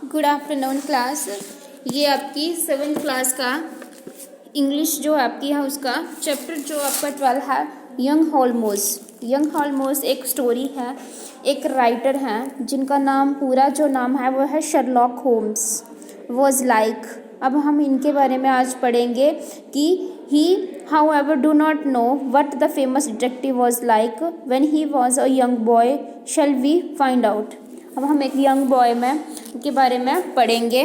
Good afternoon class. ये आपकी 7th class का इंग्लिश जो आपकी है उसका चैप्टर जो आपका 12 है यंग होल्मोस। यंग होल्मोस एक स्टोरी है, एक राइटर हैं जिनका नाम पूरा जो नाम है वो है शर्लॉक होम्स वॉज लाइक। अब हम इनके बारे में आज पढ़ेंगे कि ही however do not know what the famous detective was like when he was a young boy. Shall we find out? अब हम एक यंग बॉय में के बारे में पढ़ेंगे।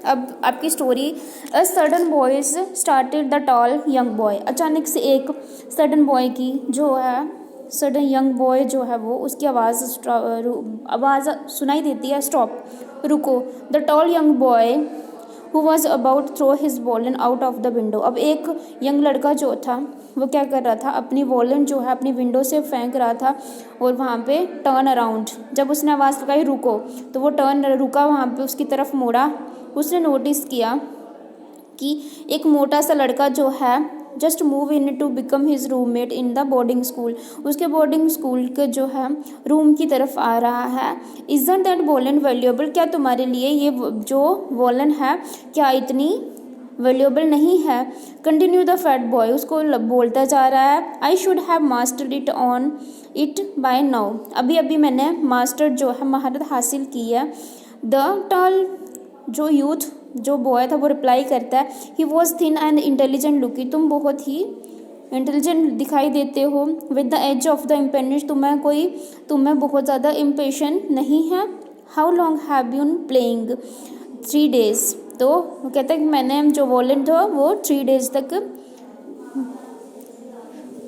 अब आपकी story a sudden boys started the tall young boy. अचानक से एक सडन बॉय की जो है सडन यंग बॉय जो है वो उसकी आवाज़ सुनाई देती है, स्टॉप, रुको। The tall young boy who was about throw his violin out of the window. अब एक यंग लड़का जो था वो क्या कर रहा था, अपनी वॉलन जो है अपनी विंडो से फेंक रहा था और वहाँ पे टर्न अराउंड, जब उसने आवाज़ लगाई रुको तो वो टर्न रुका, वहाँ पे उसकी तरफ मुड़ा। उसने नोटिस किया कि एक मोटा सा लड़का जो है just move in to become his roommate in the boarding school, उसके बोर्डिंग स्कूल के जो है रूम की तरफ आ रहा है। इज़न्ट दैट वॉलन वैल्यूएबल, क्या तुम्हारे लिए ये जो वॉलन है क्या इतनी वैल्यूएबल नहीं है? कंटिन्यू द फैट बॉय, उसको बोलता जा रहा है। I should have mastered it on it by now, अभी अभी मैंने मास्टर जो है महारत हासिल की है। द टॉल जो यूथ जो बॉय था वो रिप्लाई करता है, he was thin and intelligent looking, तुम बहुत ही इंटेलिजेंट दिखाई देते हो। With the age of the impatient, तुम्हें बहुत ज़्यादा इम्पेशेंट नहीं है। How long have you playing? 3 days। तो वो कहता है कि मैंने जो वॉलेंट था वो 3 days तक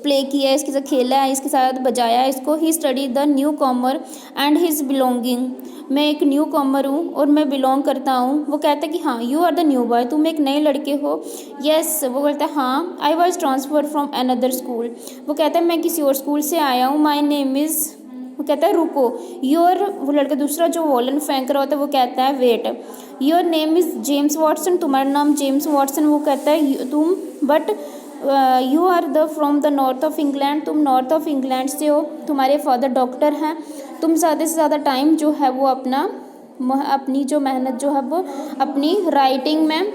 प्ले किया है, इसके साथ खेला है, इसके साथ बजाया है इसको। He study the newcomer and his belonging, मैं एक न्यू कॉमर हूँ और मैं बिलोंग करता हूँ। वो कहता है कि हाँ, you are the new boy, तुम एक नए लड़के हो। यस, वो कहता है हाँ। I was transfer from another school, वो कहता है मैं किसी और स्कूल से आया हूँ। माई नेम इज़, वो कहता है रुको। योर, वो लड़का दूसरा जो वॉलन फेंक रहा होता है वो कहता है wait. Your name is James Watson, तुम्हारा नाम जेम्स वॉटसन। वो कहता है तुम, but you are the from the north of England, तुम नॉर्थ ऑफ इंग्लैंड से हो, तुम्हारे फादर डॉक्टर हैं, तुम ज़्यादा से ज़्यादा टाइम जो है वो अपनी जो मेहनत जो है वो अपनी राइटिंग में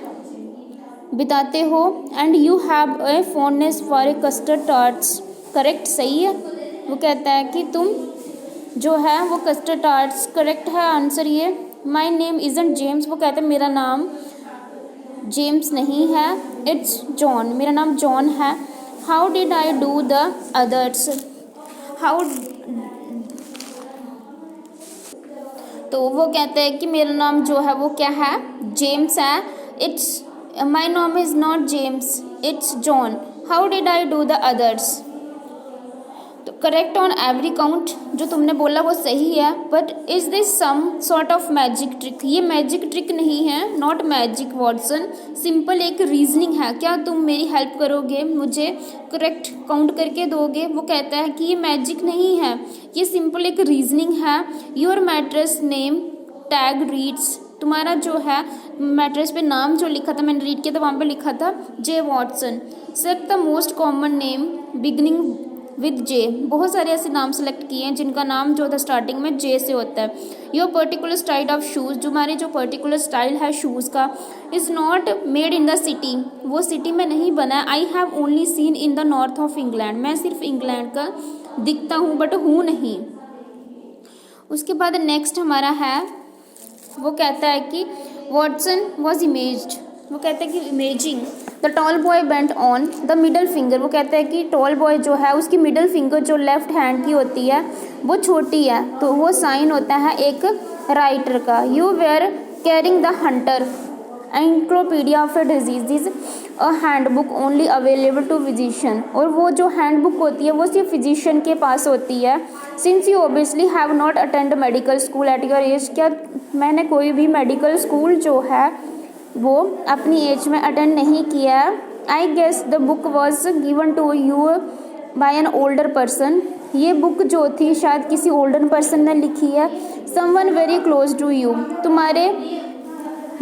बिताते हो। And you have a fondness for a custard tarts, correct, सही है। वो कहता है कि तुम जो है वो कस्टर्ड टार्ट्स, करेक्ट है आंसर ये। माई नेम इज़ंट जेम्स, वो कहता है मेरा नाम जेम्स नहीं है, इट्स जॉन, मेरा नाम जॉन है। How did I do the others, how, तो वो कहते हैं कि मेरा नाम जो है वो क्या है, जेम्स है। It's, my name is not James, it's John. How did I do the others, तो करेक्ट ऑन एवरी काउंट, जो तुमने बोला वो सही है। But is this some sort of magic trick, ये मैजिक ट्रिक नहीं है, नॉट मैजिक वॉटसन, सिंपल एक रीजनिंग है। क्या तुम मेरी हेल्प करोगे, मुझे करेक्ट काउंट करके दोगे? वो कहता है कि ये मैजिक नहीं है, ये सिंपल एक रीजनिंग है। Your mattress name tag reads, तुम्हारा जो है मैट्रेस पे नाम जो लिखा था, मैंने रीड किया था, वहाँ पे लिखा था J Watson. Select the most common name beginning with J, बहुत सारे ऐसे नाम सेलेक्ट किए हैं जिनका नाम जो होता है स्टार्टिंग में जे से होता है। Your particular style of shoes, जो हमारे जो पर्टिकुलर स्टाइल है शूज़ का, is not made in the city, वो सिटी में नहीं बना है। I have only seen in the north of England, मैं सिर्फ इंग्लैंड का दिखता हूँ बट हूँ नहीं। उसके बाद नेक्स्ट हमारा है, वो कहता है कि वॉटसन वॉज इमेज्ड, वो कहते हैं कि imaging the tall boy bent on the middle finger, वो कहते हैं कि टॉल बॉय जो है उसकी मिडल फिंगर जो लेफ्ट हैंड की होती है वो छोटी है, तो वो साइन होता है एक राइटर का। You were carrying the hunter encyclopaedia of a disease, a handbook only available to physician, और वो जो हैंडबुक होती है वो सिर्फ फिजिशियन के पास होती है। Since you obviously have not attend medical school at your age, क्या मैंने कोई भी मेडिकल स्कूल जो है वो अपनी एज में अटेंड नहीं किया है। I guess the book was given to you by an older person, ये बुक जो थी शायद किसी ओल्डर पर्सन ने लिखी है। Someone very close to you, तुम्हारे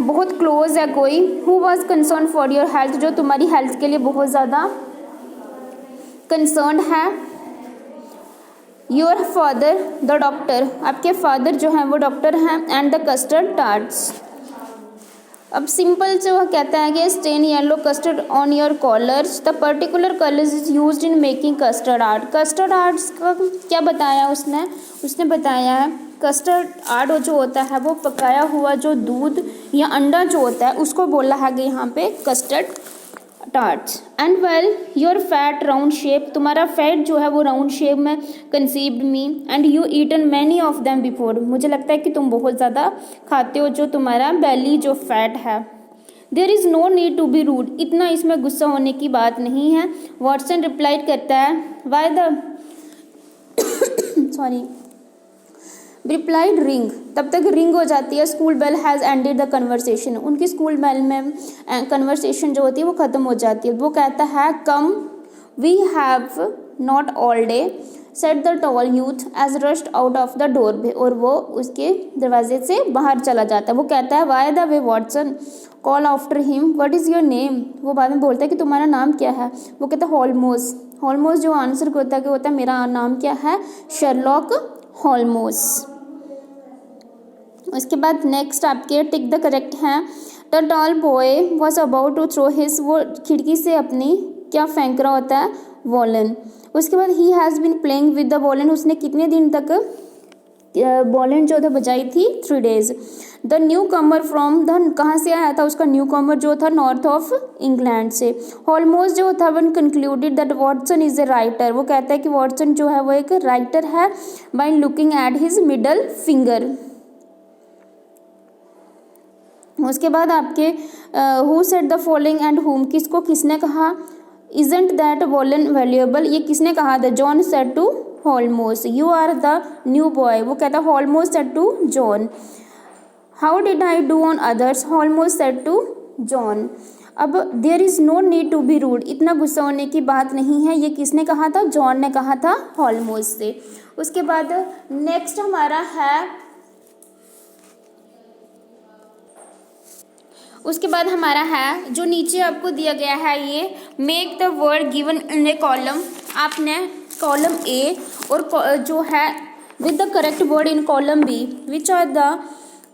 बहुत क्लोज है कोई। Who was concern for your health, जो तुम्हारी हेल्थ के लिए बहुत ज़्यादा कंसर्न है। योर फादर द डॉक्टर, आपके फादर जो हैं वो डॉक्टर हैं। एंड द कस्टर्ड टार्ट्स, अब सिंपल से वह कहता है कि stain yellow custard on your collars, the particular colours is used in making custard art. Custard arts का क्या बताया उसने बताया है कस्टर्ड आर्ट जो होता है वो पकाया हुआ जो दूध या अंडा जो होता है उसको बोला है कि यहाँ पे custard tarts. And well your fat round shape, तुम्हारा फैट जो है वो राउंड शेप में conceived me and you eaten many of them before, मुझे लगता है कि तुम बहुत ज़्यादा खाते हो जो तुम्हारा बेली जो फैट है। There is no need to be rude, इतना इसमें गुस्सा होने की बात नहीं है। वॉटसन रिप्लाइड करता है why the sorry replied ring, तब तक रिंग हो जाती है। School bell has ended the conversation, उनकी स्कूल बेल में कन्वर्सेशन जो होती है वो ख़त्म हो जाती है। वो कहता है come we have not all day set the tall youth as rushed out of the door, और वो उसके दरवाजे से बाहर चला जाता है। वो कहता है why the way Watson call after him what is your name, वो बाद में बोलता है कि तुम्हारा नाम क्या है। वो कहता है होल्मोस, होल्मोस जो आंसर होता है कि होता है मेरा नाम क्या है शर्लॉक होल्मोस। उसके बाद नेक्स्ट आपके टिक द करेक्ट हैं। The tall boy was about to throw his, वो खिड़की से अपनी क्या फेंक रहा होता है वॉलन। उसके बाद he has been playing with the violin, उसने कितने दिन तक वॉलन जो था बजाई थी 3 days। The new Qamar from the, कहाँ से आया था उसका न्यू कमर जो था नॉर्थ ऑफ इंग्लैंड से। ऑलमोस्ट जो था one concluded that Watson is a writer, वो कहता है कि वॉटसन जो है वो एक राइटर है by looking at his middle finger. उसके बाद आपके who said the following and हुम, किसको किसने कहा। इजंट दैट वॉलन वैल्यूएबल, ये किसने कहा था John said to Holmes. You are the new boy, वो कहता Holmes said to John. How did I do on others, Holmes said to John. अब there is no need to be rude, इतना गुस्सा होने की बात नहीं है, ये किसने कहा था जॉन ने कहा था होल्मोस से। उसके बाद नेक्स्ट हमारा है, उसके बाद हमारा है जो नीचे आपको दिया गया है ये make the word given in a column, आपने कॉलम ए और जो है with the correct word in column B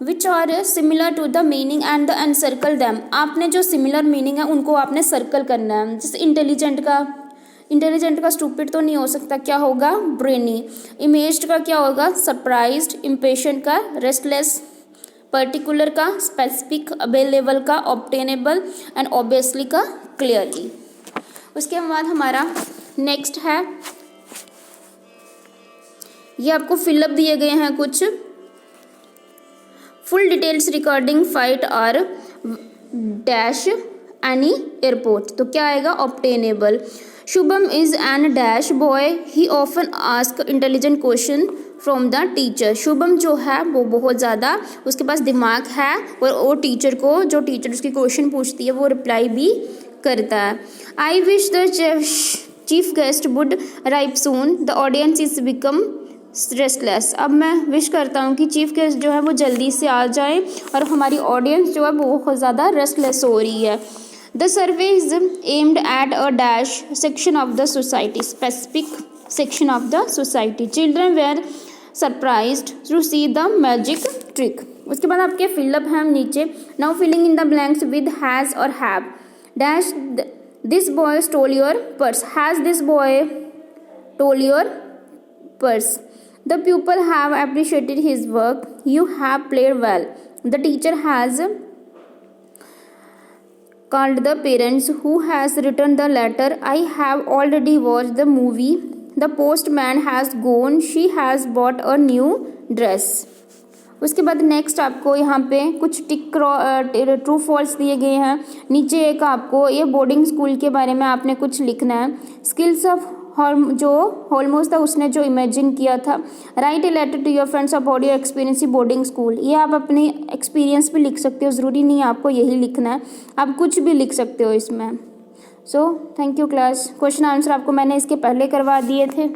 which are similar to the meaning and the encircle them, आपने जो सिमिलर मीनिंग है उनको आपने सर्कल करना है। जैसे इंटेलिजेंट का स्टूपिड तो नहीं हो सकता, क्या होगा ब्रेनी। इमेज्ड का क्या होगा सरप्राइज्ड, इम्पेशेंट का रेस्टलेस, पर्टिकुलर का स्पेसिफिक, अवेलेबल का ऑब्टेनेबल एंड ऑब्वियसली का क्लियरली। उसके बाद हमारा नेक्स्ट है, ये आपको फिलअप दिए गए हैं कुछ फुल डिटेल्स रिकॉर्डिंग फाइट और डैश एनी एयरपोर्ट, तो क्या आएगा obtainable. Shubham is an dash boy, he often ask intelligent question from the teacher, Shubham जो है वो बहुत ज़्यादा उसके पास दिमाग है और वो टीचर को जो टीचर उसकी क्वेश्चन पूछती है वो रिप्लाई भी करता है। I wish the chief guest would arrive soon, the audience is become restless, अब मैं विश करता हूँ कि चीफ गेस्ट जो है वो जल्दी से आ जाए और हमारी ऑडियंस जो है वो बहुत ज़्यादा रेस्टलेस हो रही है। The survey is aimed at a dash section of the society, specific section of the society, children were surprised to see the magic trick. उसके बाद आपके फिलअप हैं नीचे, now filling in the blanks with has और have. Dash this boy stole your purse, has this boy stole your purse. The people have appreciated his work, you have played well. The teacher has called the parents who has written the letter, I have already watched the movie, the postman has gone, she has bought a new dress। उसके बाद next आपको यहाँ पे कुछ टिक true false दिए गए हैं। नीचे एक आपको ये बोर्डिंग स्कूल के बारे में आपने कुछ लिखना है। स्किल्स ऑफ जो होल्मोस था उसने जो इमेजिन किया था। Write a letter to your friends about your experience in boarding school, ये आप अपनी एक्सपीरियंस भी लिख सकते हो, ज़रूरी नहीं है आपको यही लिखना है, आप कुछ भी लिख सकते हो इसमें। So thank you class. Question answer आपको मैंने इसके पहले करवा दिए थे।